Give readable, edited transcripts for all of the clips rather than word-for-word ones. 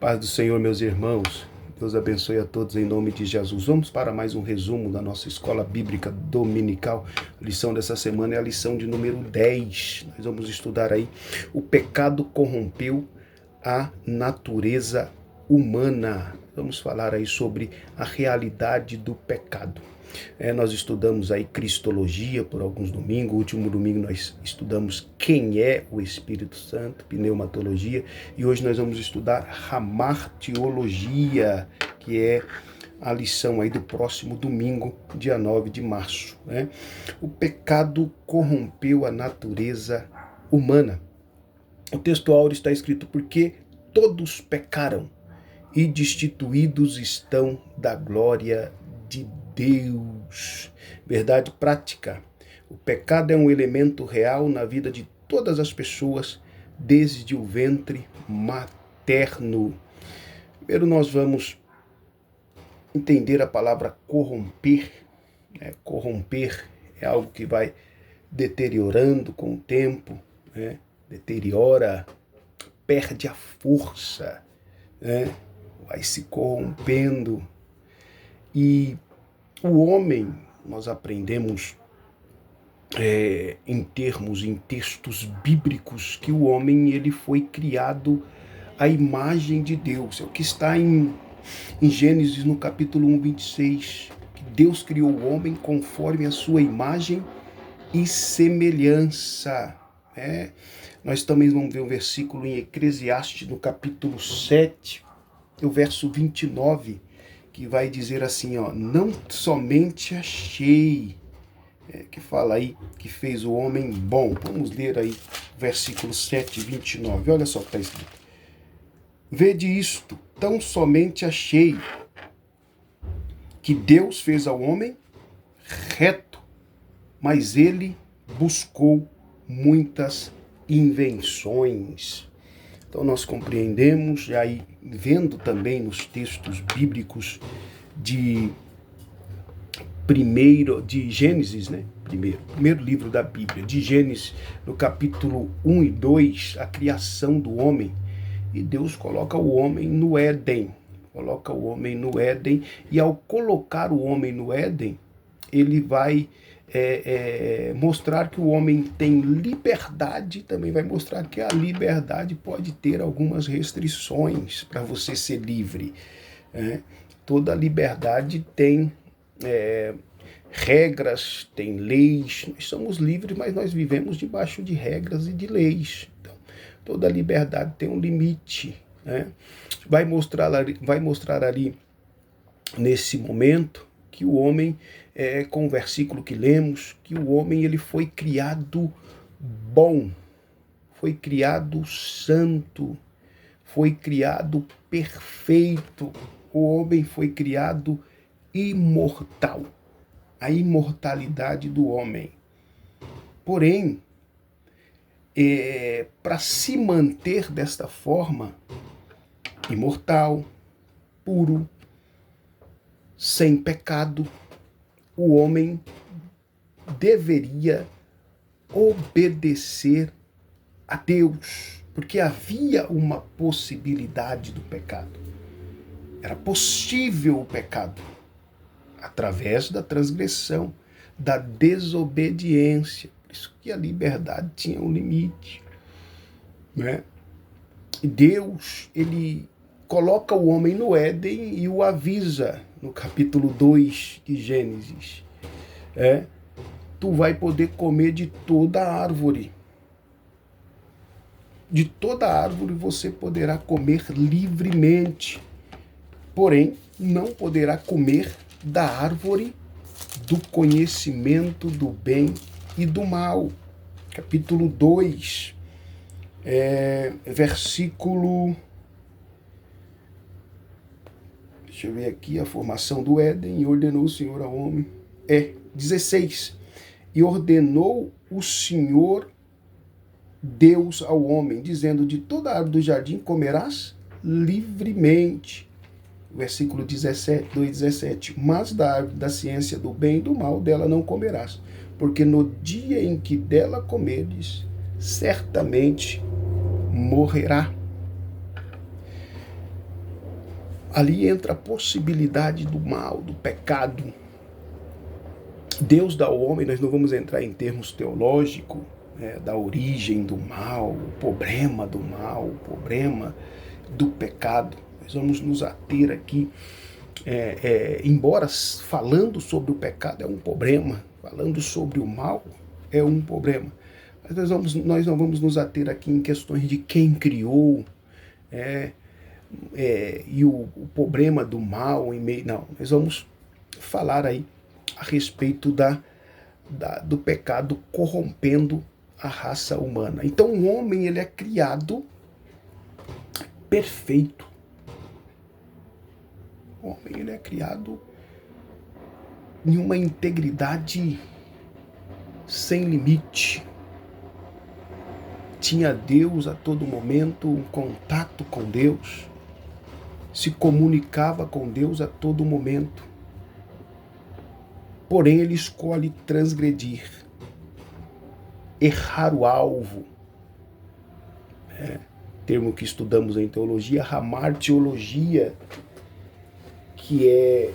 Paz do Senhor, meus irmãos. Deus abençoe a todos em nome de Jesus. Vamos para mais um resumo da nossa escola bíblica dominical. A lição dessa semana é a lição de número 10. Nós vamos estudar aí: o pecado corrompeu a natureza humana. Vamos falar aí sobre a realidade do pecado. Nós estudamos aí cristologia por alguns domingos. O último domingo nós estudamos quem é o Espírito Santo, pneumatologia, e hoje nós vamos estudar hamartiologia, que é a lição aí do próximo domingo, dia 9 de março. O pecado corrompeu a natureza humana. O texto áureo está escrito: porque todos pecaram e destituídos estão da glória de Deus. Verdade prática: o pecado é um elemento real na vida de todas as pessoas desde o ventre materno. Primeiro nós vamos entender a palavra corromper. Corromper é algo que vai deteriorando com o tempo, deteriora, perde a força, vai se corrompendo. E o homem, nós aprendemos em textos bíblicos, que o homem ele foi criado à imagem de Deus. É o que está em Gênesis, no capítulo 1, 26. Que Deus criou o homem conforme a sua imagem e semelhança. Nós também vamos ver um versículo em Eclesiastes, no capítulo 7, o verso 29, que vai dizer assim, não somente achei, que fala aí que fez o homem bom. Vamos ler aí versículo 7, 29, olha só o que está escrito: vede isto, tão somente achei que Deus fez ao homem reto, mas ele buscou muitas invenções. Então nós compreendemos, e aí vendo também nos textos bíblicos de Gênesis, primeiro livro da Bíblia, de Gênesis, no capítulo 1 e 2, a criação do homem. E Deus coloca o homem no Éden, e ao colocar o homem no Éden, ele vai mostrar que o homem tem liberdade, também vai mostrar que a liberdade pode ter algumas restrições para você ser livre. Toda liberdade tem regras, tem leis. Nós somos livres, mas nós vivemos debaixo de regras e de leis. Então, toda liberdade tem um limite. Vai mostrar ali nesse momento que o homem, com o versículo que lemos, que o homem ele foi criado bom, foi criado santo, foi criado perfeito. O homem foi criado imortal, a imortalidade do homem. Porém, para se manter desta forma, imortal, puro, sem pecado, o homem deveria obedecer a Deus, porque havia uma possibilidade do pecado. Era possível o pecado através da transgressão, da desobediência. Por isso que a liberdade tinha um limite. E Deus, ele coloca o homem no Éden e o avisa, no capítulo 2 de Gênesis: tu vai poder comer de toda a árvore. De toda a árvore você poderá comer livremente, porém não poderá comer da árvore do conhecimento do bem e do mal. Capítulo 2, versículo... Deixa eu ver aqui a formação do Éden. E ordenou o Senhor ao homem. 16. E ordenou o Senhor Deus ao homem, dizendo: de toda a árvore do jardim comerás livremente. Versículo 17. Mas da árvore da ciência do bem e do mal, dela não comerás, porque no dia em que dela comeres, certamente morrerá. ali entra a possibilidade do mal, do pecado. Deus dá ao homem, nós não vamos entrar em termos teológicos, da origem do mal, o problema do mal, o problema do pecado. Nós vamos nos ater aqui, embora falando sobre o pecado é um problema, falando sobre o mal é um problema, mas nós não vamos nos ater aqui em questões de quem criou, e o problema do mal em meio. Não, nós vamos falar aí a respeito do pecado corrompendo a raça humana. Então o homem, ele é criado perfeito. O homem, ele é criado em uma integridade sem limite. Tinha Deus a todo momento, um contato com Deus, se comunicava com Deus a todo momento. Porém, ele escolhe transgredir, errar o alvo. Termo que estudamos em teologia, hamartiologia, que é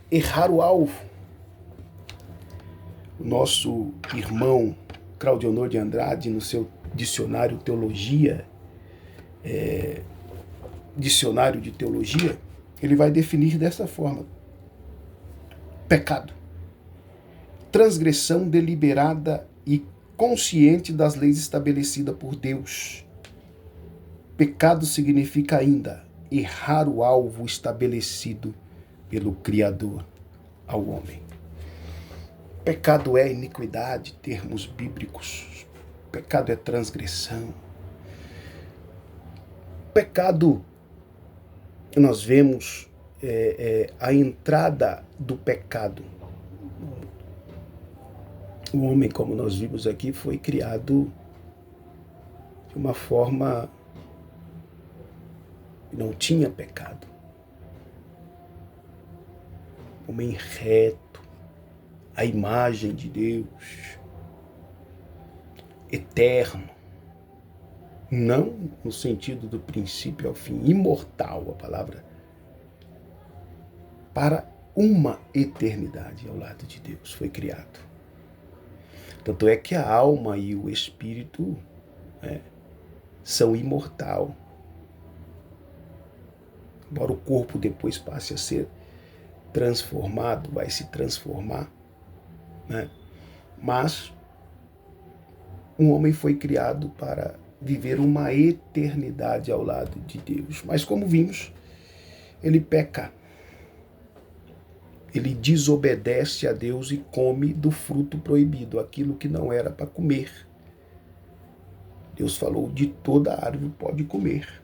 errar o alvo. O nosso irmão Claudionor de Andrade, no seu dicionário dicionário de teologia, ele vai definir dessa forma: pecado, transgressão deliberada e consciente das leis estabelecidas por Deus. Pecado significa ainda errar o alvo estabelecido pelo Criador ao homem. Pecado é iniquidade, termos bíblicos. Pecado é transgressão. Pecado, nós vemos a entrada do pecado. O homem, como nós vimos aqui, foi criado de uma forma que não tinha pecado. Homem reto, a imagem de Deus, eterno, não no sentido do princípio ao fim, imortal, a palavra, para uma eternidade ao lado de Deus foi criado. Tanto é que a alma e o espírito são imortal. Embora o corpo depois passe a ser transformado, vai se transformar, mas um homem foi criado para viver uma eternidade ao lado de Deus. Mas como vimos, ele peca. Ele desobedece a Deus e come do fruto proibido, aquilo que não era para comer. Deus falou: de toda árvore pode comer.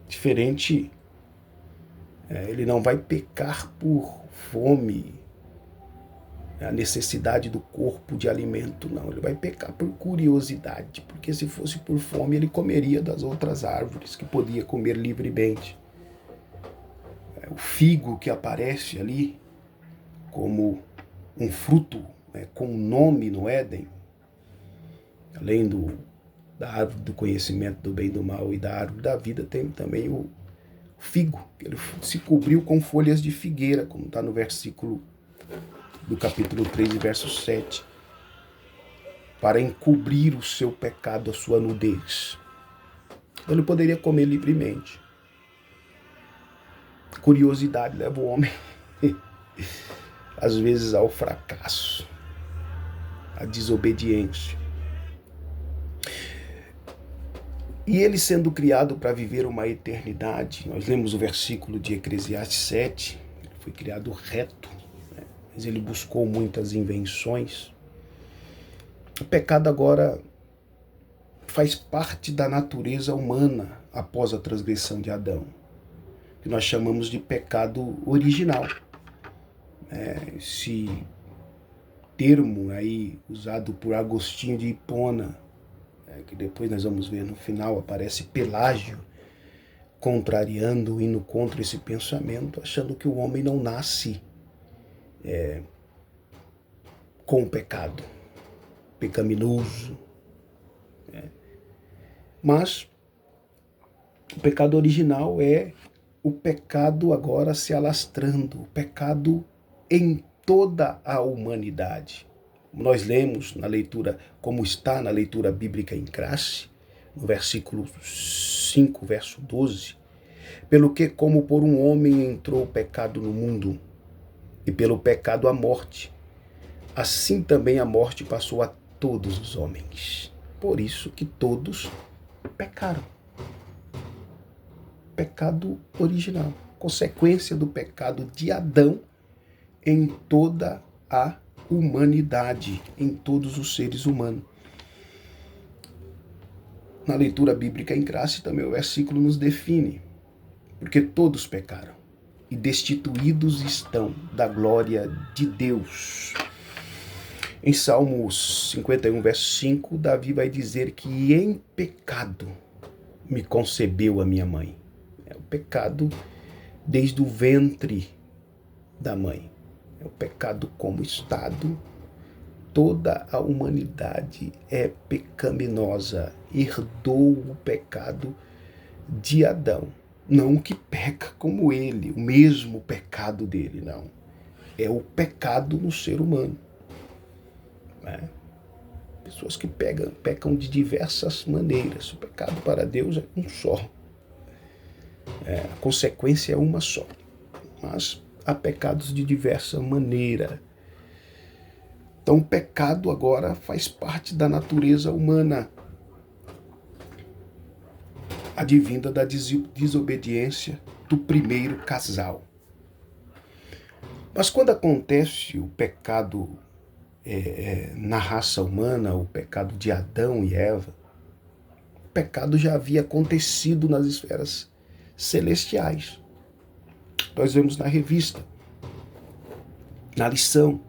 Diferente, ele não vai pecar por fome, a necessidade do corpo de alimento, não. Ele vai pecar por curiosidade, porque se fosse por fome, ele comeria das outras árvores que podia comer livremente. O figo que aparece ali como um fruto, com um nome no Éden, além da árvore do conhecimento do bem e do mal e da árvore da vida, tem também o figo. Ele se cobriu com folhas de figueira, como está no versículo do capítulo 3, verso 7, para encobrir o seu pecado, a sua nudez. Então ele poderia comer livremente. Curiosidade leva o homem, às vezes, ao fracasso, à desobediência. E ele sendo criado para viver uma eternidade, nós lemos o versículo de Eclesiastes 7, ele foi criado reto, mas ele buscou muitas invenções. O pecado agora faz parte da natureza humana após a transgressão de Adão, que nós chamamos de pecado original. Esse termo aí usado por Agostinho de Hipona, que depois nós vamos ver no final, aparece Pelágio, contrariando, indo contra esse pensamento, achando que o homem não nasce com o pecado, pecaminoso. Mas O pecado original é o pecado agora se alastrando, o pecado em toda a humanidade. Nós lemos na leitura, como está na leitura bíblica em Crasse, no versículo 5, verso 12, pelo que como por um homem entrou o pecado no mundo, e pelo pecado a morte, assim também a morte passou a todos os homens. Por isso que todos pecaram. Pecado original, consequência do pecado de Adão em toda a humanidade, em todos os seres humanos. Na leitura bíblica em Crasse também o versículo nos define, porque todos pecaram e destituídos estão da glória de Deus. Em Salmos 51, verso 5, Davi vai dizer que em pecado me concebeu a minha mãe. É o pecado desde o ventre da mãe. É o pecado como estado. Toda a humanidade é pecaminosa, herdou o pecado de Adão. Não que peca como ele, o mesmo pecado dele, não. É o pecado no ser humano. Né? Pessoas que pecam de diversas maneiras. O pecado para Deus é um só. A consequência é uma só. Mas há pecados de diversa maneira. Então o pecado agora faz parte da natureza humana. Advinda da desobediência do primeiro casal. Mas quando acontece o pecado na raça humana, o pecado de Adão e Eva, o pecado já havia acontecido nas esferas celestiais. Nós vemos na revista, na lição,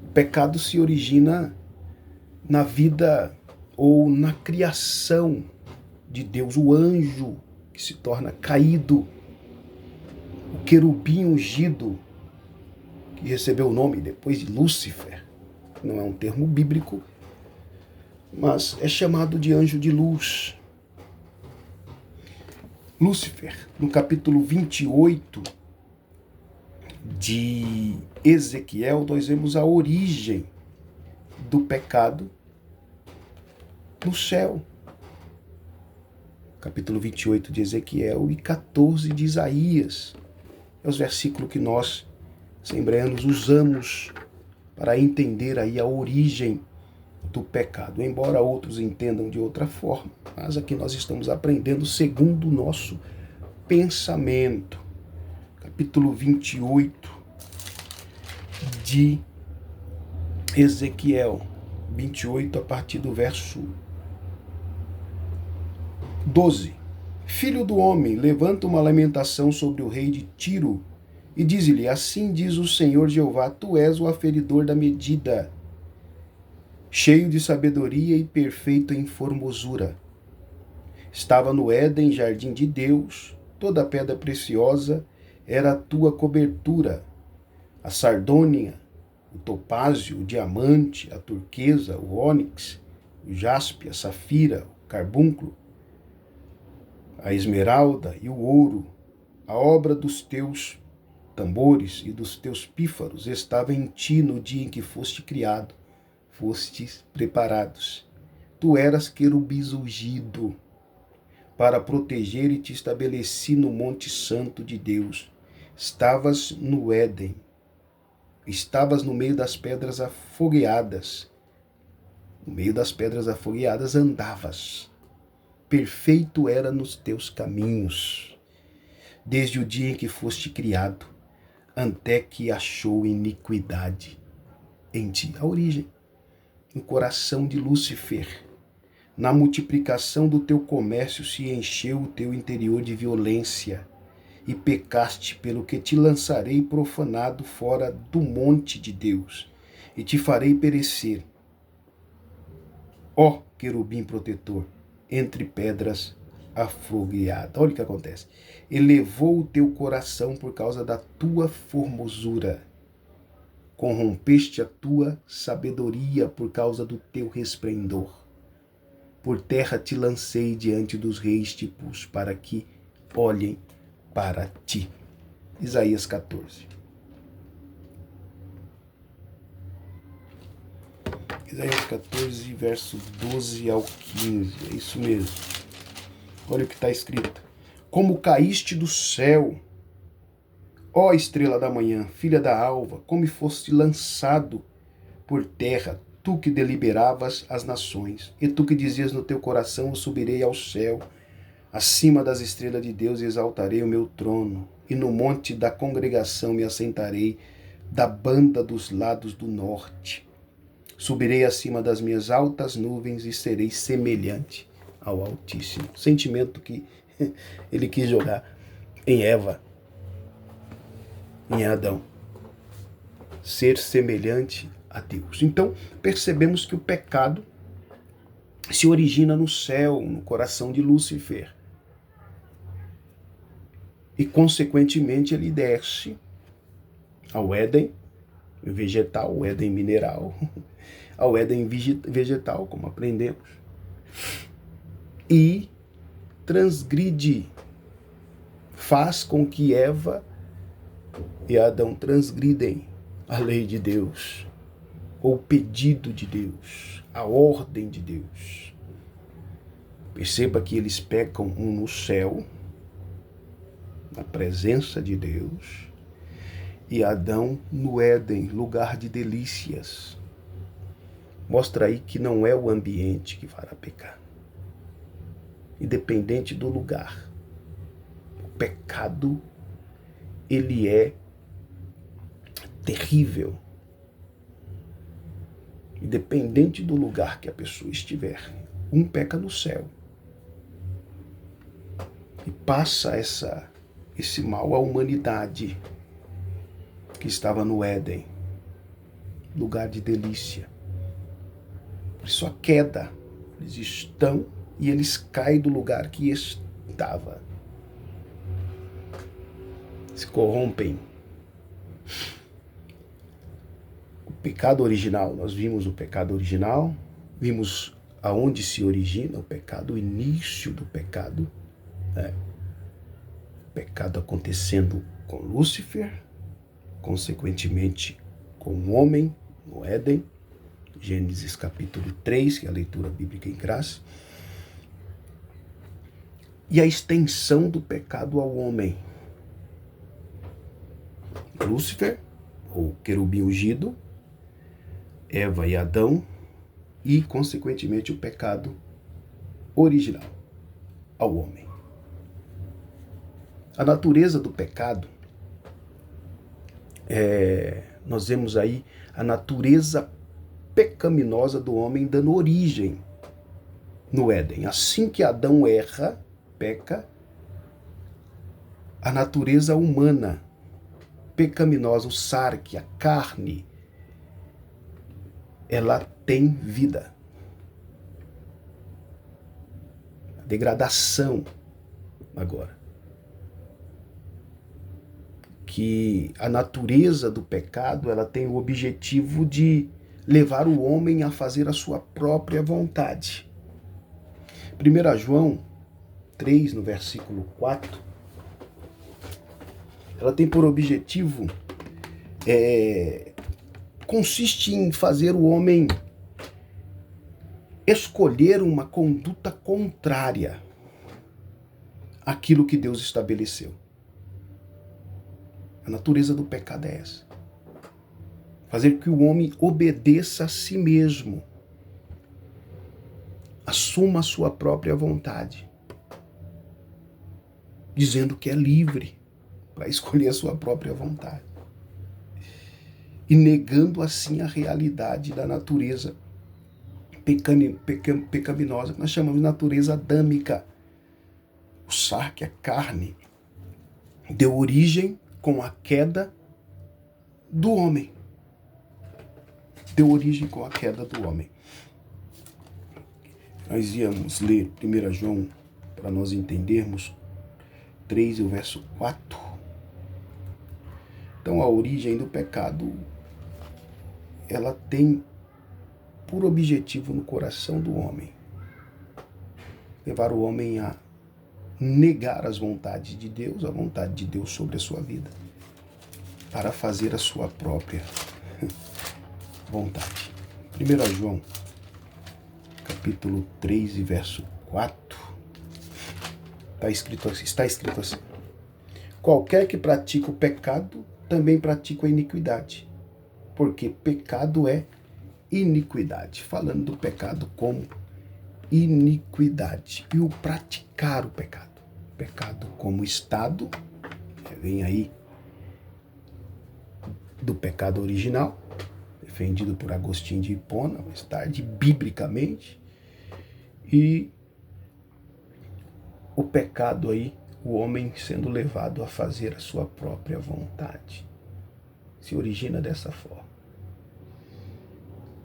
o pecado se origina na vida ou na criação de Deus, o anjo que se torna caído, o querubim ungido, que recebeu o nome depois de Lúcifer, não é um termo bíblico, mas é chamado de anjo de luz. Lúcifer, no capítulo 28 de Ezequiel, nós vemos a origem do pecado no céu. Capítulo 28 de Ezequiel e 14 de Isaías. É os versículos que nós, assembleanos, usamos para entender aí a origem do pecado, embora outros entendam de outra forma, mas aqui nós estamos aprendendo segundo o nosso pensamento. Capítulo 28 de Ezequiel, 28 a partir do verso 12. Filho do homem, levanta uma lamentação sobre o rei de Tiro e diz-lhe, assim diz o Senhor Jeová, tu és o aferidor da medida, cheio de sabedoria e perfeito em formosura. Estava no Éden, jardim de Deus, toda pedra preciosa era a tua cobertura, a sardônia, o topázio, o diamante, a turquesa, o ônix, o jaspe, a safira, o carbúnculo, a esmeralda e o ouro. A obra dos teus tambores e dos teus pífaros estava em ti no dia em que foste criado, fostes preparados. Tu eras querubins ungido para proteger e te estabeleci no monte santo de Deus. Estavas no Éden, estavas no meio das pedras afogueadas. No meio das pedras afogueadas andavas. Perfeito era nos teus caminhos, desde o dia em que foste criado, até que achou iniquidade em ti. A origem, no coração de Lúcifer. Na multiplicação do teu comércio se encheu o teu interior de violência, e pecaste, pelo que te lançarei profanado fora do monte de Deus, e te farei perecer, ó querubim protetor, entre pedras afogueadas. Olha o que acontece. Elevou o teu coração por causa da tua formosura. Corrompeste a tua sabedoria por causa do teu resplendor. Por terra te lancei diante dos reis, te pus para que olhem para ti. Isaías 14. Isaías 14, verso 12 ao 15. É isso mesmo. Olha o que está escrito. Como caíste do céu, ó estrela da manhã, filha da alva, como foste lançado por terra, tu que deliberavas as nações, e tu que dizias no teu coração, eu subirei ao céu, acima das estrelas de Deus exaltarei o meu trono, e no monte da congregação me assentarei, da banda dos lados do norte. Subirei acima das minhas altas nuvens e serei semelhante ao Altíssimo. Sentimento que ele quis jogar em Eva, em Adão. Ser semelhante a Deus. Então, percebemos que o pecado se origina no céu, no coração de Lúcifer. E, consequentemente, ele desce ao Éden vegetal, ao Éden mineral, ao Éden vegetal, como aprendemos, e transgride, faz com que Eva e Adão transgridem a lei de Deus, ou o pedido de Deus, a ordem de Deus. Perceba que eles pecam um no céu, na presença de Deus, e Adão no Éden, lugar de delícias. Mostra aí que não é o ambiente que fará pecar, independente do lugar. O pecado, ele é terrível, independente do lugar que a pessoa estiver. Um peca no céu e passa esse mal à humanidade que estava no Éden, lugar de delícia. Por isso a queda, eles estão e eles caem do lugar que estava. Se corrompem. O pecado original, nós vimos o pecado original, vimos aonde se origina o pecado, o início do pecado, né? O pecado acontecendo com Lúcifer, consequentemente com o homem no Éden, Gênesis capítulo 3, que é a leitura bíblica em graça, e a extensão do pecado ao homem. Lúcifer, ou querubim ungido, Eva e Adão, e, consequentemente, o pecado original ao homem. A natureza do pecado, nós vemos aí a natureza pecaminosa do homem dando origem no Éden. Assim que Adão erra, peca, a natureza humana pecaminosa, o sarque, a carne, ela tem vida. A degradação agora. Que a natureza do pecado, ela tem o objetivo de levar o homem a fazer a sua própria vontade. 1 João 3, no versículo 4, ela tem por objetivo, consiste em fazer o homem escolher uma conduta contrária àquilo que Deus estabeleceu. A natureza do pecado é essa. Fazer que o homem obedeça a si mesmo. Assuma a sua própria vontade. Dizendo que é livre para escolher a sua própria vontade. E negando assim a realidade da natureza pecaminosa, que nós chamamos de natureza adâmica. O sarque, a carne, deu origem com a queda do homem. Deu origem com a queda do homem. Nós íamos ler 1 João, para nós entendermos, 3 e o verso 4. Então a origem do pecado, ela tem por objetivo no coração do homem levar o homem a negar as vontades de Deus, a vontade de Deus sobre a sua vida, para fazer a sua própria vontade. 1 João, capítulo 3 e verso 4, está escrito assim: qualquer que pratica o pecado, também pratica a iniquidade, porque pecado é iniquidade. Falando do pecado como iniquidade. E o praticar o pecado. Pecado como estado, vem aí do pecado original, defendido por Agostinho de Hipona, mais tarde, biblicamente. E o pecado aí, o homem sendo levado a fazer a sua própria vontade. Se origina dessa forma.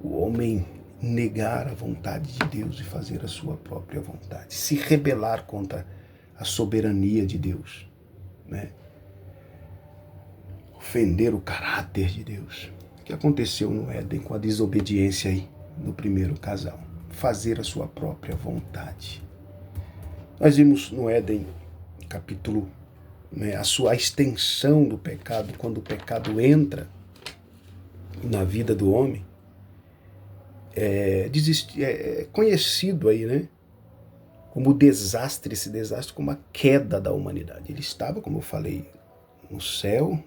O homem negar a vontade de Deus e fazer a sua própria vontade. Se rebelar contra a soberania de Deus, né? Ofender o caráter de Deus. O que aconteceu no Éden com a desobediência aí do primeiro casal? Fazer a sua própria vontade. Nós vimos no Éden, capítulo, né, a extensão do pecado, quando o pecado entra na vida do homem, é conhecido aí, né, como desastre, esse desastre como a queda da humanidade. Ele estava, como eu falei, no céu,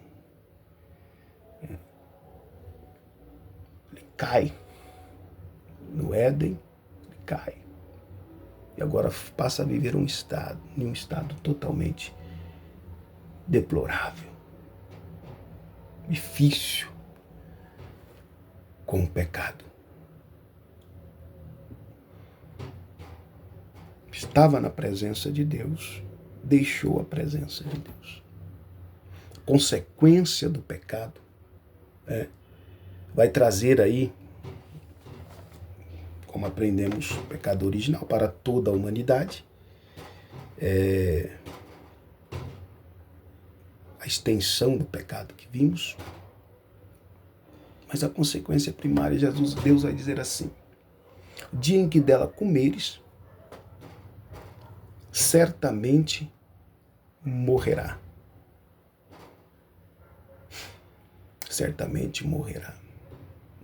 ele cai, no Éden, ele cai. E agora passa a viver em um estado totalmente deplorável, difícil, com o pecado. Estava na presença de Deus, deixou a presença de Deus. A consequência do pecado vai trazer aí, como aprendemos, o pecado original para toda a humanidade, a extensão do pecado que vimos, mas a consequência primária, Deus vai dizer assim: o dia em que dela comeres, certamente morrerá. Certamente morrerá.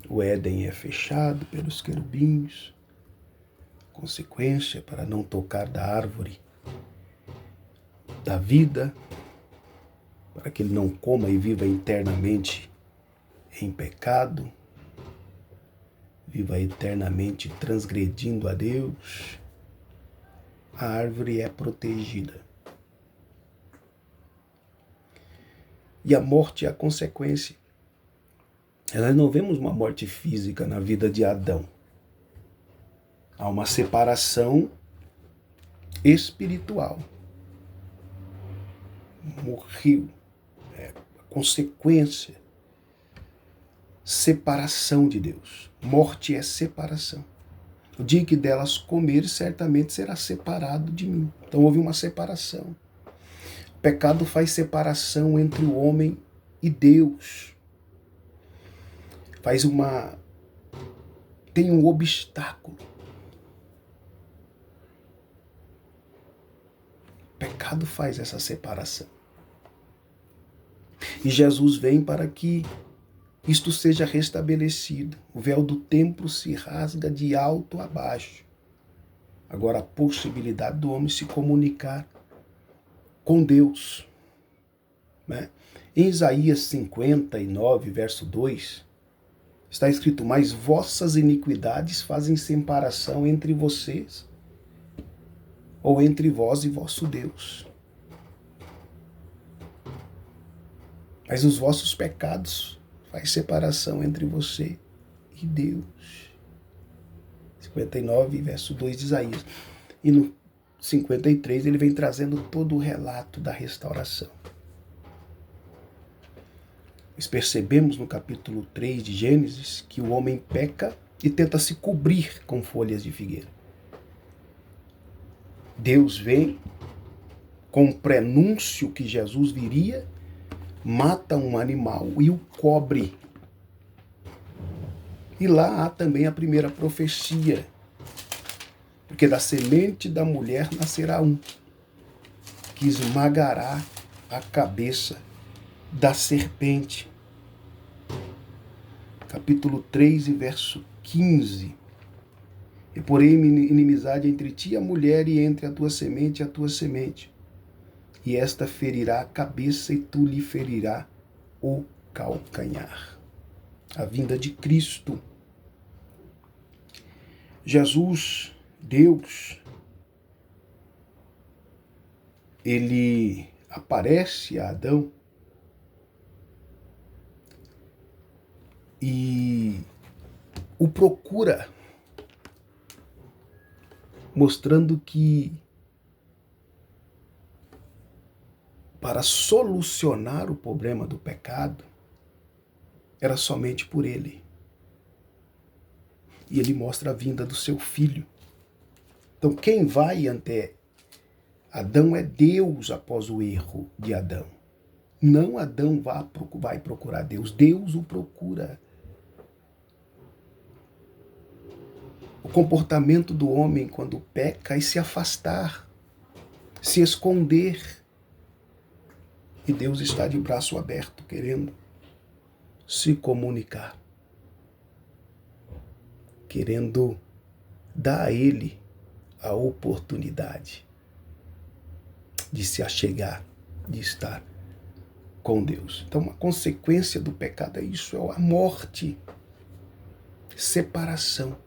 O Éden é fechado pelos querubins. Consequência, para não tocar da árvore da vida, para que ele não coma e viva eternamente em pecado, viva eternamente transgredindo a Deus. A árvore é protegida. E a morte é a consequência. Nós não vemos uma morte física na vida de Adão. Há uma separação espiritual. Morreu. A consequência. Separação de Deus. Morte é separação. O dia que delas comer, certamente será separado de mim. Então houve uma separação. O pecado faz separação entre o homem e Deus. Tem um obstáculo. O pecado faz essa separação. E Jesus vem para que isto seja restabelecido. O véu do templo se rasga de alto a baixo. Agora a possibilidade do homem se comunicar com Deus. Né? Em Isaías 59, verso 2, está escrito: mas vossas iniquidades fazem separação entre vocês, ou entre vós e vosso Deus. Mas os vossos pecados faz separação entre você e Deus. 59, verso 2 de Isaías. E no 53 ele vem trazendo todo o relato da restauração. Nós percebemos no capítulo 3 de Gênesis que o homem peca e tenta se cobrir com folhas de figueira. Deus vem com o prenúncio que Jesus viria, mata um animal e o cobre. E lá há também a primeira profecia Porque da semente da mulher nascerá um, que esmagará a cabeça da serpente. Capítulo 3 e verso 15. E porém inimizade entre ti e a mulher, e entre a tua semente e a tua semente. E esta ferirá a cabeça, e tu lhe ferirá o calcanhar. A vinda de Cristo. Jesus, Deus, ele aparece a Adão e o procura, mostrando que para solucionar o problema do pecado era somente por ele. E ele mostra a vinda do seu filho. Então quem vai ante Adão é Deus após o erro de Adão. Não Adão vai procurar Deus, Deus o procura. O comportamento do homem quando peca é se afastar, se esconder. E Deus está de braço aberto, querendo se comunicar, querendo dar a ele a oportunidade de se achegar, de estar com Deus. Então, uma consequência do pecado é isso, é a morte, separação,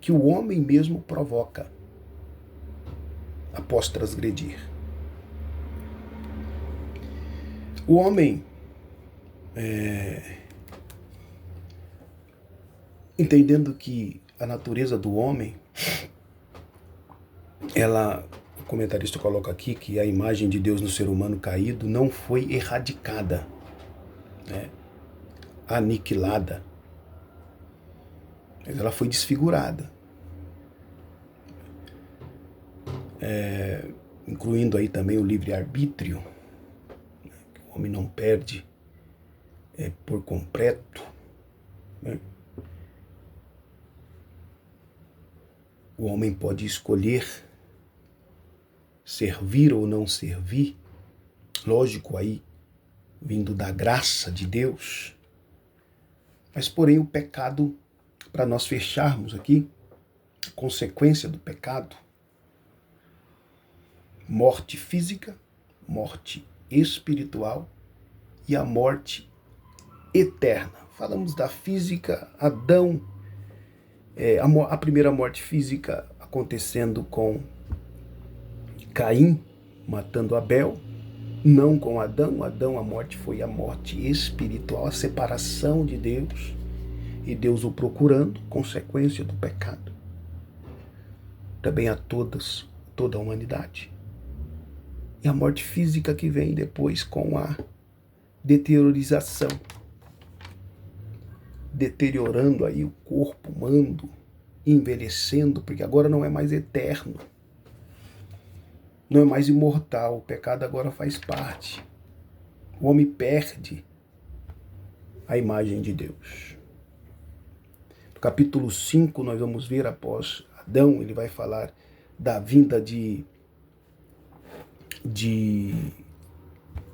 que o homem mesmo provoca após transgredir. O homem, entendendo que a natureza do homem, o comentarista coloca aqui que a imagem de Deus no ser humano caído não foi erradicada, né, aniquilada, mas ela foi desfigurada, incluindo aí também o livre-arbítrio, né, que o homem não perde por completo, né? O homem pode escolher servir ou não servir, lógico aí, vindo da graça de Deus, mas porém o pecado, para nós fecharmos aqui, consequência do pecado, morte física, morte espiritual e a morte eterna. Falamos da física, Adão, a primeira morte física acontecendo com Caim, matando Abel, não com Adão. Adão, a morte foi a morte espiritual, a separação de Deus, e Deus o procurando, consequência do pecado. Também a toda a humanidade. E a morte física que vem depois com a deteriorização, deteriorando aí o corpo humano, envelhecendo, porque agora não é mais eterno, não é mais imortal, o pecado agora faz parte. O homem perde a imagem de Deus. No capítulo 5, nós vamos ver, após Adão, ele vai falar da vinda de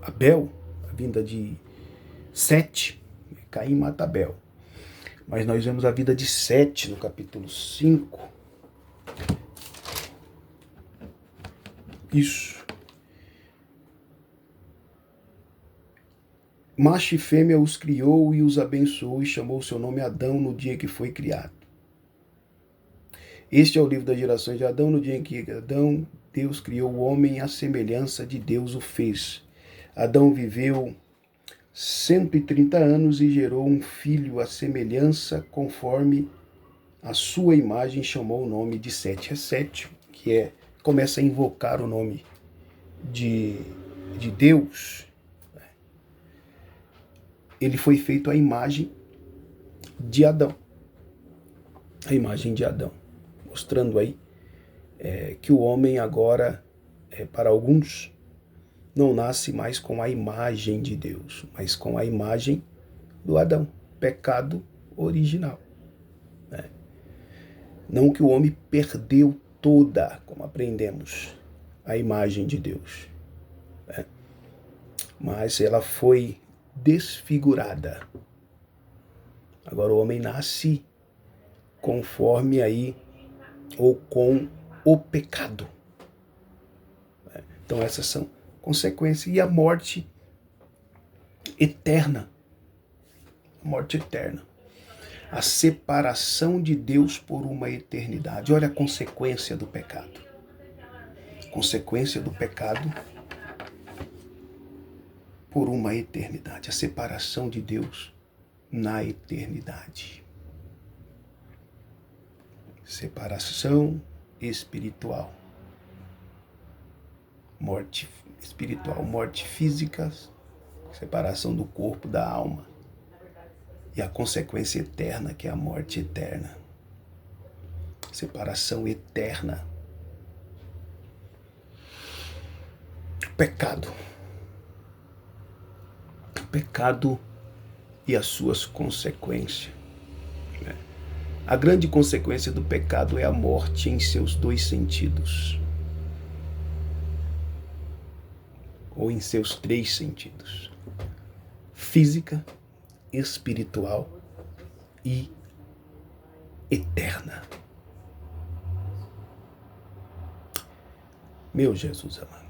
Abel, a vinda de Sete. Caim mata Abel. Mas nós vemos a vida de Sete no capítulo 5. Isso. Macho e fêmea os criou e os abençoou e chamou seu nome Adão no dia que foi criado. Este é o livro das gerações de Adão. No dia em que Adão, Deus criou o homem à semelhança de Deus o fez. Adão viveu 130 anos e gerou um filho à semelhança, conforme a sua imagem, chamou o nome de Sete. É Sete, que começa a invocar o nome de Deus. Ele foi feito à imagem de Adão. A imagem de Adão. Mostrando aí que o homem agora, para alguns, não nasce mais com a imagem de Deus, mas com a imagem do Adão, pecado original. Não que o homem perdeu toda, como aprendemos, a imagem de Deus, né? Mas ela foi desfigurada. Agora o homem nasce conforme aí, ou com o pecado. Então essas são consequências. E a morte eterna. A morte eterna. A separação de Deus por uma eternidade. Olha a consequência do pecado. Consequência do pecado por uma eternidade. A separação de Deus na eternidade. Separação espiritual. Morte espiritual, morte física, separação do corpo da alma. E a consequência eterna, que é a morte eterna. Separação eterna. Pecado. Pecado e as suas consequências. A grande consequência do pecado é a morte em seus dois sentidos. Ou em seus três sentidos: física, espiritual e eterna. Meu Jesus amado.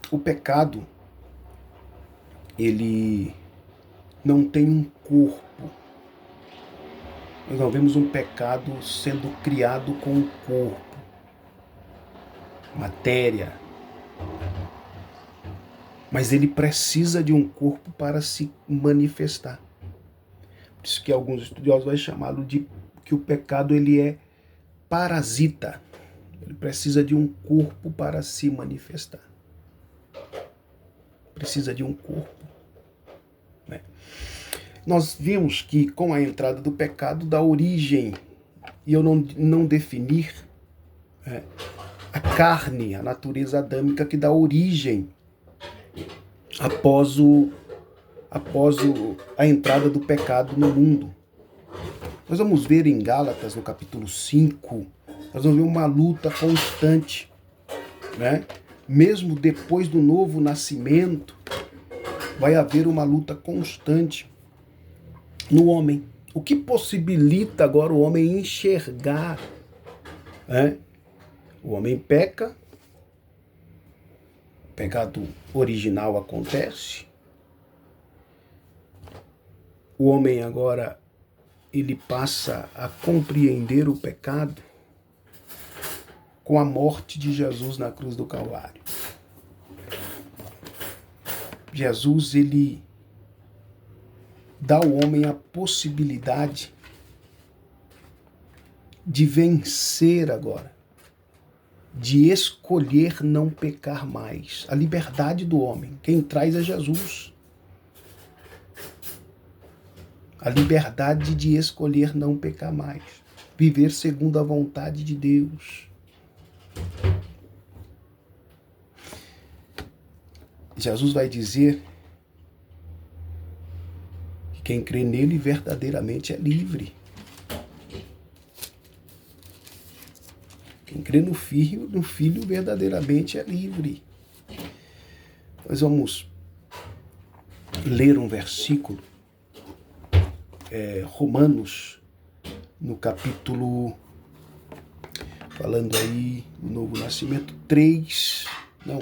O pecado, ele não tem um corpo. Nós não vemos um pecado sendo criado com um corpo, matéria. Mas ele precisa de um corpo para se manifestar. Por isso que alguns estudiosos vão chamá-lo de que o pecado ele é parasita. Ele precisa de um corpo para se manifestar. Precisa de um corpo, né? Nós vimos que com a entrada do pecado dá origem, e eu não definir a carne, a natureza adâmica que dá origem após a entrada do pecado no mundo. Nós vamos ver em Gálatas, no capítulo 5, nós vamos ver uma luta constante, né? Mesmo depois do novo nascimento, vai haver uma luta constante no homem. O que possibilita agora o homem enxergar, né? O homem peca, o pecado original acontece, o homem agora ele passa a compreender o pecado com a morte de Jesus na cruz do Calvário. Jesus, ele dá ao homem a possibilidade de vencer agora, de escolher não pecar mais. A liberdade do homem, quem traz é Jesus. A liberdade de escolher não pecar mais, viver segundo a vontade de Deus. Jesus vai dizer que quem crê nele verdadeiramente é livre. Quem crê no Filho verdadeiramente é livre. Nós vamos ler um versículo, Romanos, no capítulo, falando aí do novo nascimento, 3, não,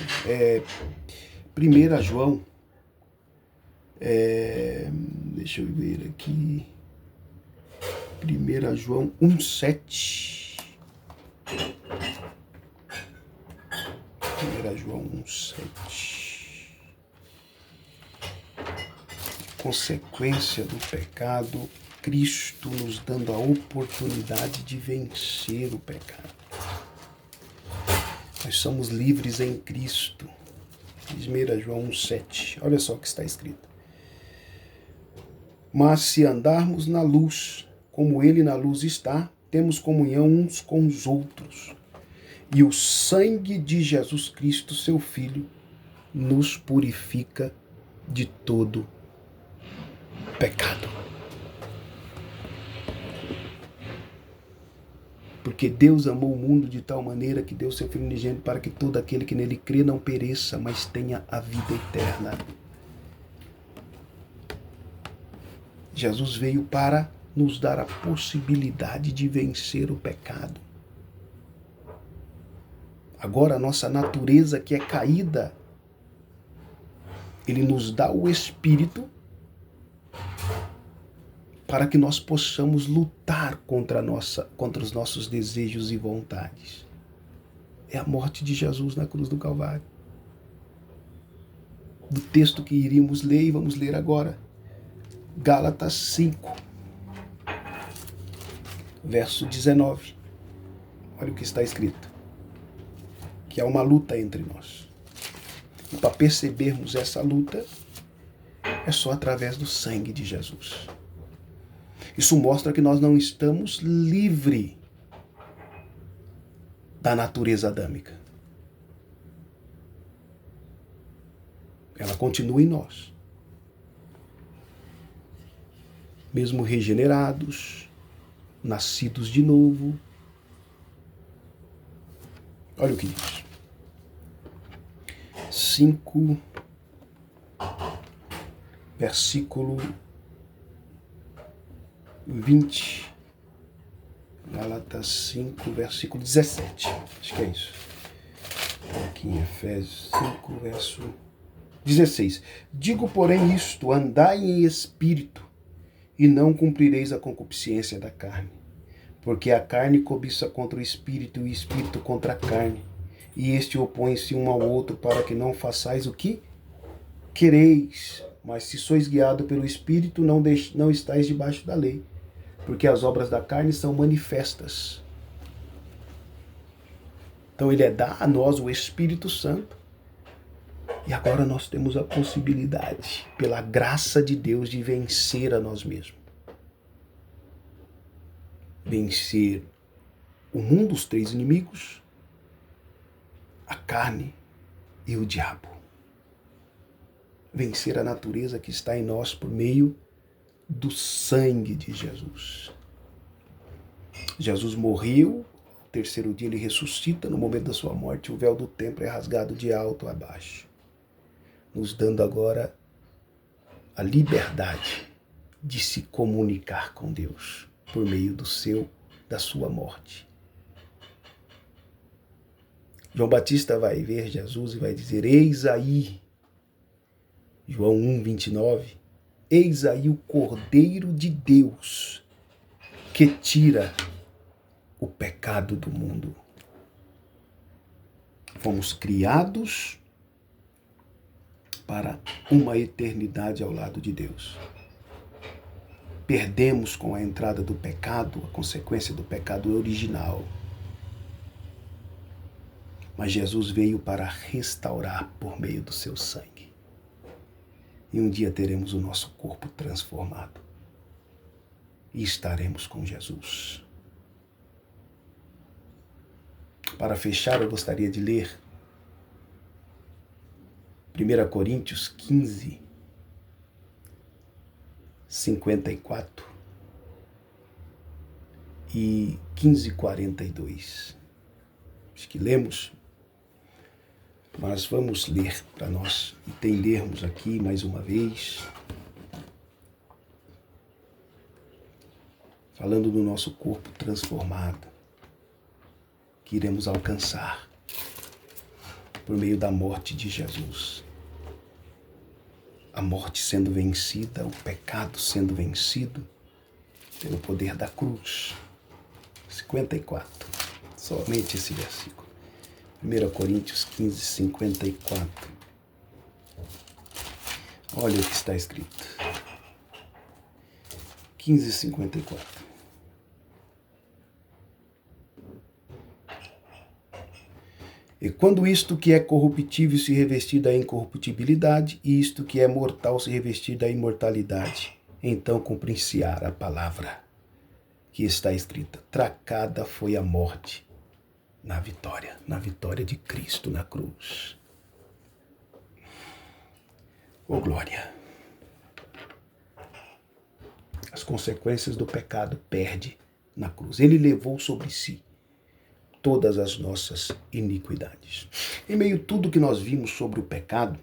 1 João, deixa eu ver aqui, 1 João 1,7. 1 João 1,7. Consequência do pecado, Cristo nos dando a oportunidade de vencer o pecado. Nós somos livres em Cristo. 1 João 1,7. Olha só o que está escrito. Mas se andarmos na luz, como ele na luz está, temos comunhão uns com os outros. E o sangue de Jesus Cristo, seu Filho, nos purifica de todo pecado. Porque Deus amou o mundo de tal maneira que deu seu Filho unigênito para que todo aquele que nele crê não pereça, mas tenha a vida eterna. Jesus veio para nos dar a possibilidade de vencer o pecado. Agora, a nossa natureza que é caída, Ele nos dá o Espírito para que nós possamos lutar contra os nossos desejos e vontades. É a morte de Jesus na cruz do Calvário. Do texto que iríamos ler e vamos ler agora. Gálatas 5, verso 19. Olha o que está escrito. Que há uma luta entre nós. E para percebermos essa luta, é só através do sangue de Jesus. Isso mostra que nós não estamos livres da natureza adâmica. Ela continua em nós. Mesmo regenerados, nascidos de novo. Olha o que diz. 5, versículo 20. Gálatas 5, versículo 17. Acho que é isso. Aqui em Efésios 5, verso 16. Digo, porém, isto: andai em espírito, e não cumprireis a concupiscência da carne. Porque a carne cobiça contra o espírito, e o espírito contra a carne. E este opõe-se um ao outro, para que não façais o que quereis. Mas se sois guiados pelo espírito, não estáis debaixo da lei. Porque as obras da carne são manifestas. Então Ele dá a nós o Espírito Santo. E agora nós temos a possibilidade, pela graça de Deus, de vencer a nós mesmos. Vencer o mundo, os três inimigos, a carne e o diabo. Vencer a natureza que está em nós por meio do sangue de Jesus. Jesus morreu, no terceiro dia Ele ressuscita, no momento da sua morte o véu do templo é rasgado de alto a baixo, nos dando agora a liberdade de se comunicar com Deus por meio da sua morte. João Batista vai ver Jesus e vai dizer: eis aí, João 1, 29, eis aí o Cordeiro de Deus que tira o pecado do mundo. Fomos criados para uma eternidade ao lado de Deus. Perdemos com a entrada do pecado, a consequência do pecado original. Mas Jesus veio para restaurar por meio do seu sangue. E um dia teremos o nosso corpo transformado. E estaremos com Jesus. Para fechar, eu gostaria de ler 1 Coríntios 15, 54 e 15, 42. Acho que lemos, mas vamos ler para nós entendermos aqui mais uma vez, falando do nosso corpo transformado, que iremos alcançar por meio da morte de Jesus. A morte sendo vencida, o pecado sendo vencido pelo poder da cruz. 54, somente esse versículo. 1 Coríntios 15, 54. Olha o que está escrito. 15, 54. E quando isto que é corruptível se revestir da incorruptibilidade, e isto que é mortal se revestir da imortalidade, então cumprir-se-á a palavra que está escrita: tracada foi a morte na vitória de Cristo na cruz. Oh glória! as consequências do pecado, perde na cruz. Ele levou sobre si todas as nossas iniquidades. Em meio a tudo que nós vimos sobre o pecado,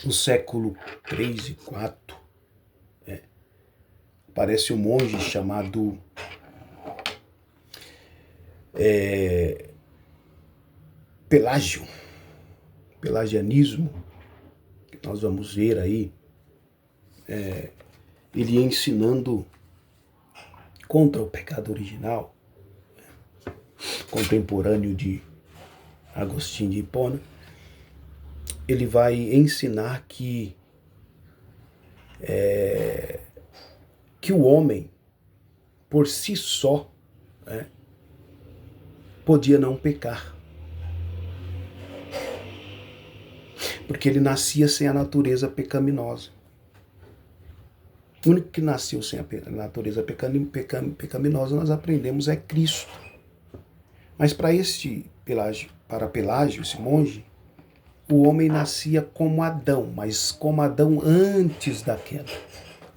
no século 3 e 4, aparece um monge chamado Pelágio, pelagianismo, que nós vamos ver aí, ele ensinando contra o pecado original, contemporâneo de Agostinho de Hipona. Ele vai ensinar que o homem, por si só, podia não pecar. Porque ele nascia sem a natureza pecaminosa. O único que nasceu sem a natureza pecaminosa, nós aprendemos, é Cristo. Mas para Pelágio, esse monge, o homem nascia como Adão, mas como Adão antes da queda,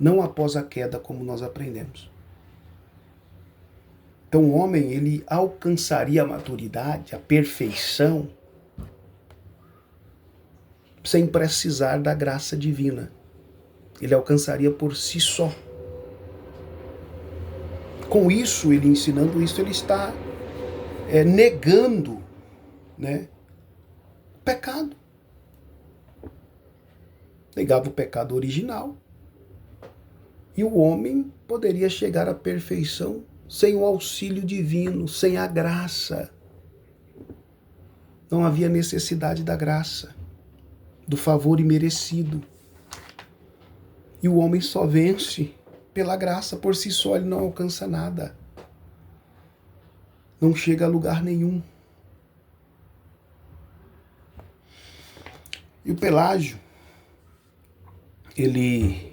não após a queda, como nós aprendemos. Então o homem, ele alcançaria a maturidade, a perfeição, sem precisar da graça divina. Ele alcançaria por si só. Com isso, ele ensinando isso, ele está negando, o pecado. Negava o pecado original. E o homem poderia chegar à perfeição sem o auxílio divino, sem a graça. Não havia necessidade da graça, do favor imerecido. E o homem só vence pela graça, por si só ele não alcança nada. Não chega a lugar nenhum. E o Pelágio, ele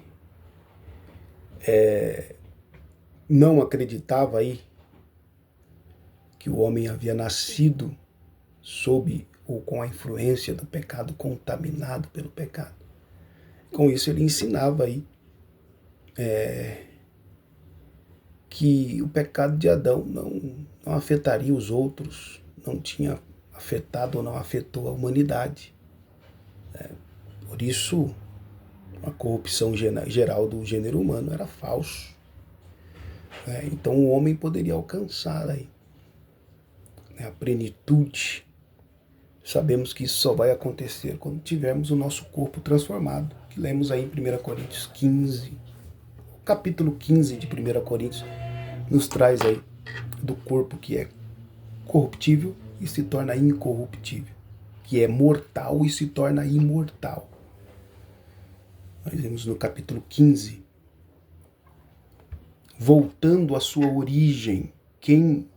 não acreditava aí que o homem havia nascido sob ou com a influência do pecado, contaminado pelo pecado. Com isso ele ensinava aí que o pecado de Adão não afetaria os outros, não tinha afetado ou não afetou a humanidade. Por isso, a corrupção geral do gênero humano era falso. Então o homem poderia alcançar aí, a plenitude. Sabemos que isso só vai acontecer quando tivermos o nosso corpo transformado, que lemos aí em 1 Coríntios 15. O capítulo 15 de 1 Coríntios nos traz aí do corpo que é corruptível e se torna incorruptível, que é mortal e se torna imortal. Nós vemos no capítulo 15, voltando à sua origem. Quem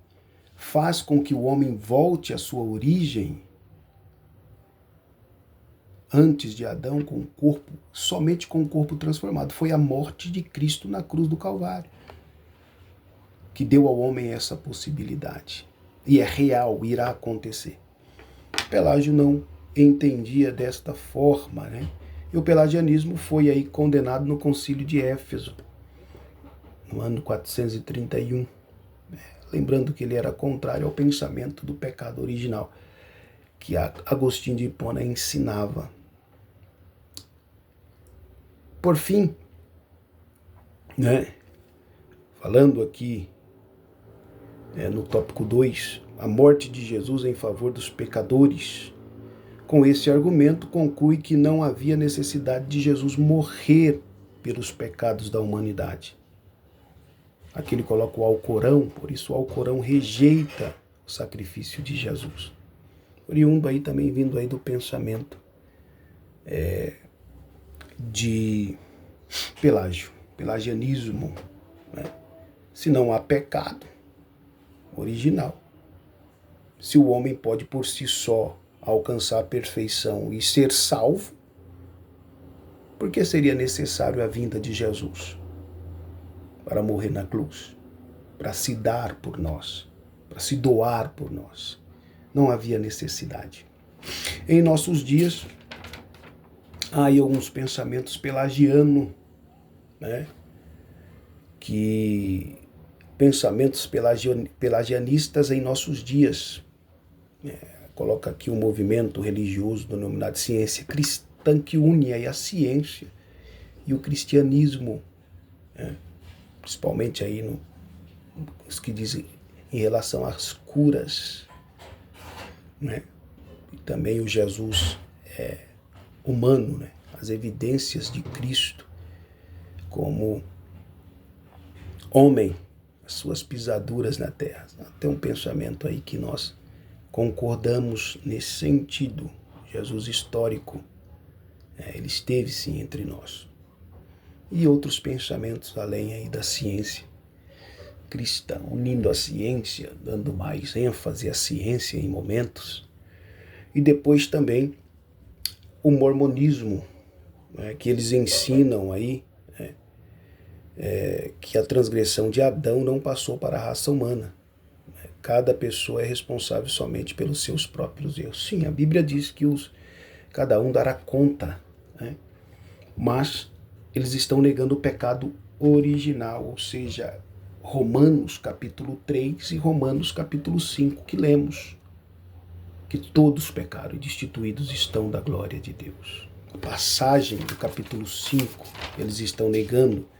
faz com que o homem volte à sua origem antes de Adão, com o corpo, somente com o corpo transformado, foi a morte de Cristo na cruz do Calvário, que deu ao homem essa possibilidade. E é real, irá acontecer. Pelágio não entendia desta forma, E o pelagianismo foi aí condenado no Concílio de Éfeso, no ano 431. Lembrando que ele era contrário ao pensamento do pecado original, que Agostinho de Hipona ensinava. Por fim, falando aqui no tópico 2, a morte de Jesus em favor dos pecadores. Com esse argumento, conclui que não havia necessidade de Jesus morrer pelos pecados da humanidade. Aqui ele coloca o Alcorão, por isso o Alcorão rejeita o sacrifício de Jesus. Oriundo aí também, vindo aí do pensamento de Pelágio, pelagianismo. Se não há pecado original, se o homem pode por si só alcançar a perfeição e ser salvo, por que seria necessário a vinda de Jesus para morrer na cruz, para se dar por nós, para se doar por nós? Não havia necessidade. Em nossos dias, há aí alguns pensamentos pelagianos, que pensamentos pelagianistas em nossos dias, coloca aqui um movimento religioso denominado ciência cristã que une aí a ciência e o cristianismo, principalmente aí os que dizem em relação às curas, e também o Jesus humano, as evidências de Cristo como homem, as suas pisaduras na terra. Tem um pensamento aí que nós concordamos nesse sentido. Jesus histórico, ele esteve sim entre nós. E outros pensamentos além aí da ciência cristã, unindo a ciência, dando mais ênfase à ciência em momentos. E depois também o mormonismo, que eles ensinam aí, que a transgressão de Adão não passou para a raça humana. Cada pessoa é responsável somente pelos seus próprios erros. Sim, a Bíblia diz que cada um dará conta, mas eles estão negando o pecado original, ou seja, Romanos capítulo 3 e Romanos capítulo 5, que lemos, que todos pecaram e destituídos estão da glória de Deus. A passagem do capítulo 5, eles estão negando,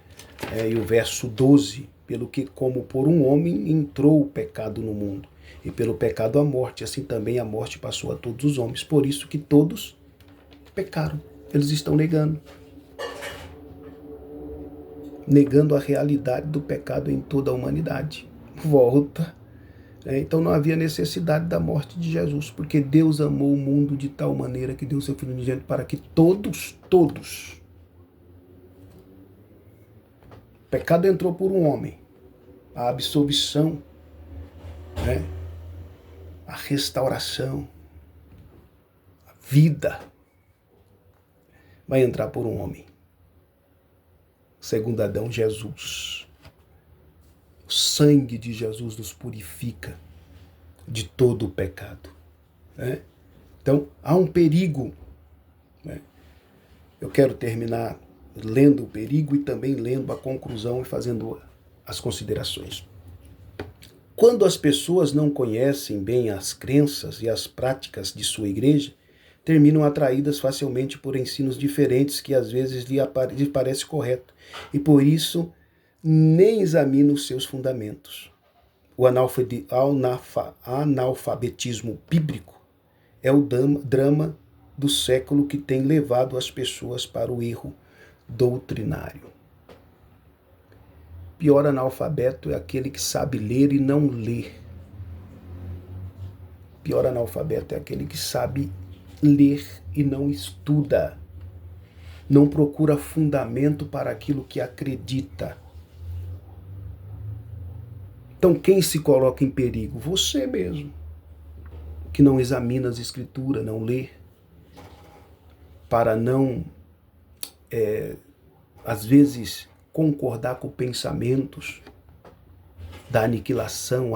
e o verso 12, pelo que como por um homem entrou o pecado no mundo, e pelo pecado a morte, assim também a morte passou a todos os homens, por isso que todos pecaram. Eles estão negando a realidade do pecado em toda a humanidade. Volta. Então não havia necessidade da morte de Jesus, porque Deus amou o mundo de tal maneira que deu seu Filho unigênito para que todos, o pecado entrou por um homem, a absolvição, a restauração, a vida vai entrar por um homem. Segundo Adão, Jesus. O sangue de Jesus nos purifica de todo o pecado. Então, há um perigo. Eu quero terminar lendo o perigo e também lendo a conclusão e fazendo as considerações. Quando as pessoas não conhecem bem as crenças e as práticas de sua igreja, terminam atraídas facilmente por ensinos diferentes que às vezes lhe parece correto e por isso nem examinam os seus fundamentos. O analfabetismo bíblico é o drama do século que tem levado as pessoas para o erro doutrinário. Pior analfabeto é aquele que sabe ler e não lê. Pior analfabeto é aquele que sabe ler e não estuda. Não procura fundamento para aquilo que acredita. Então quem se coloca em perigo? Você mesmo, que não examina as escrituras, não lê, para não, às vezes, concordar com pensamentos da aniquilação,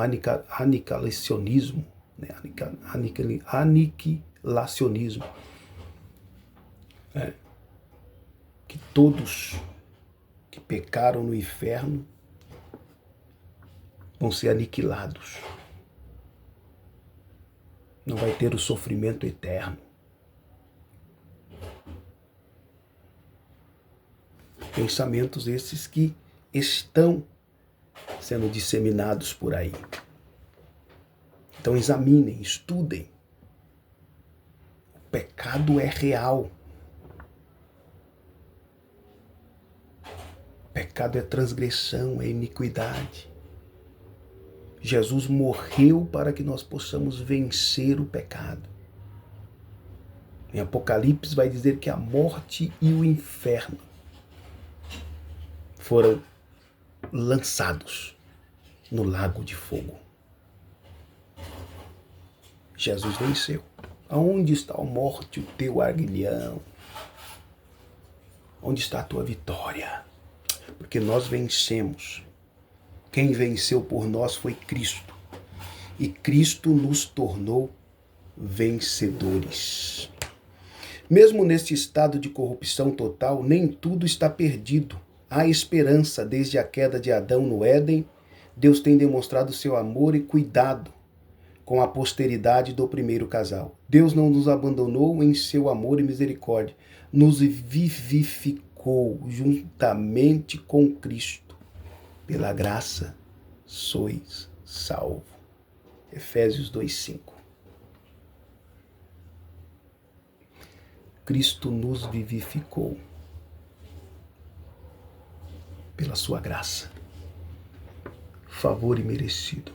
aniquilacionismo, aniquilacionismo. Que todos que pecaram no inferno vão ser aniquilados. Não vai ter o sofrimento eterno. Pensamentos esses que estão sendo disseminados por aí. Então examinem, estudem. O pecado é real. O pecado é transgressão, é iniquidade. Jesus morreu para que nós possamos vencer o pecado. Em Apocalipse vai dizer que a morte e o inferno foram lançados no lago de fogo. Jesus venceu. Aonde está a morte, o teu aguilhão? Onde está a tua vitória? Porque nós vencemos. Quem venceu por nós foi Cristo. E Cristo nos tornou vencedores. Mesmo neste estado de corrupção total, nem tudo está perdido. Há esperança desde a queda de Adão no Éden. Deus tem demonstrado seu amor e cuidado com a posteridade do primeiro casal. Deus não nos abandonou em seu amor e misericórdia. Nos vivificou juntamente com Cristo. Pela graça sois salvos. Efésios 2:5. Cristo nos vivificou pela sua graça, favor imerecido.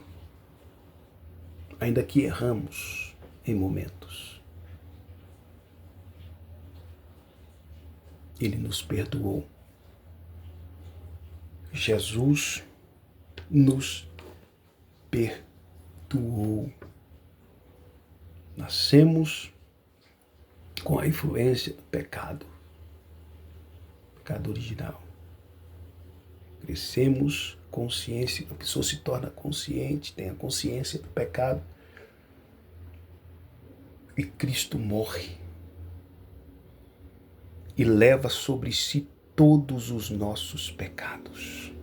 Ainda que erramos em momentos, Ele nos perdoou. Jesus nos perdoou. Nascemos com a influência do pecado original. Crescemos consciência, a pessoa se torna consciente, tem a consciência do pecado. E Cristo morre e leva sobre si todos os nossos pecados.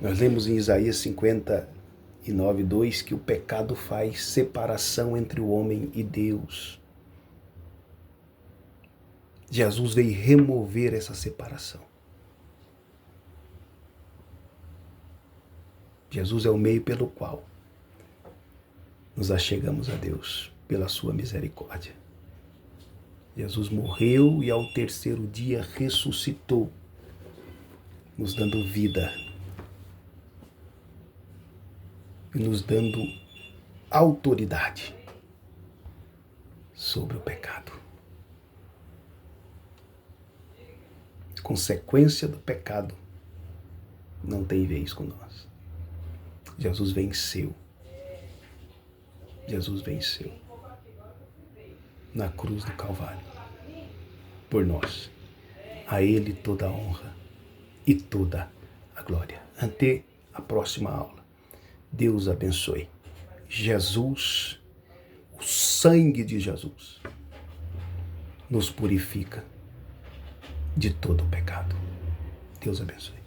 Nós lemos em Isaías 59:2 que o pecado faz separação entre o homem e Deus. Jesus veio remover essa separação. Jesus é o meio pelo qual nos achegamos a Deus, pela sua misericórdia. Jesus morreu e ao terceiro dia ressuscitou, nos dando vida e nos dando autoridade sobre o pecado. Consequência do pecado não tem vez com nós. Jesus venceu. Jesus venceu na cruz do Calvário por nós. A Ele toda a honra e toda a glória. Até a próxima aula. Deus abençoe. Jesus, o sangue de Jesus, nos purifica de todo o pecado. Deus abençoe.